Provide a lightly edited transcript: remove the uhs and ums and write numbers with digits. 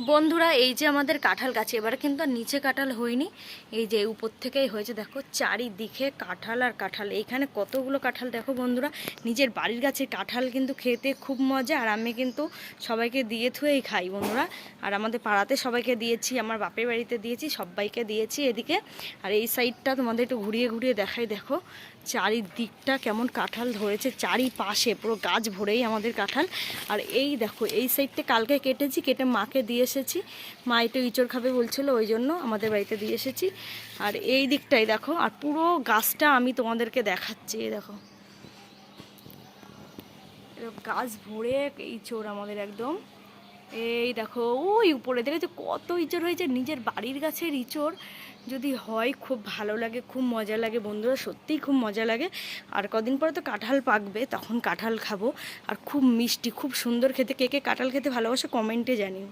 বন্ধুরা এই যে আমাদের কাঁঠাল গাছ, এবারে কিন্তু আর নিচে কাঁঠাল হয়নি, এই যে উপর থেকেই হয়েছে। দেখো চারিদিকে কাঁঠাল আর কাঁঠাল, এইখানে কতগুলো কাঁঠাল দেখো বন্ধুরা। নিজের বাড়ির গাছের কাঁঠাল কিন্তু খেতে খুব মজা, আর আমি কিন্তু সবাইকে দিয়ে থুয়েই খাই বন্ধুরা। আর আমাদের পাড়াতে সবাইকে দিয়েছি, আমার বাপের বাড়িতে দিয়েছি, সবাইকে দিয়েছি এদিকে। আর এই সাইডটা তোমাদের একটু ঘুরিয়ে ঘুরিয়ে দেখাই, দেখো চারিদিকটা কেমন কাঁঠাল ধরেছে, চারিপাশে পুরো গাছ ভরেই আমাদের কাঁঠাল। আর এই দেখো এই সাইডটা কালকে কেটেছি, কেটে মাকে দিয়ে এসেছি, মা একটু ইঁচড় খাবে বলছিল, ওই জন্য আমাদের বাড়িতে দিয়ে এসেছি। আর এই দিকটাই দেখো, আর পুরো গাছটা আমি তোমাদেরকে দেখাচ্ছি, এই দেখো এরকম গাছ ভরে ইঁচড় আমাদের একদম। এই দেখো ওই উপরে দেখেছো কত ইঁচড় হয়েছে, নিজের বাড়ির গাছের ইঁচড় যদি হয় খুব ভালো লাগে, খুব মজা লাগে বন্ধুরা, সত্যিই খুব মজা লাগে। আর কদিন পরে তো কাঁঠাল পাকবে, তখন কাঁঠাল খাবো, আর খুব মিষ্টি, খুব সুন্দর খেতে। কে কে কাঁঠাল খেতে ভালোবাসে কমেন্টে জানিও।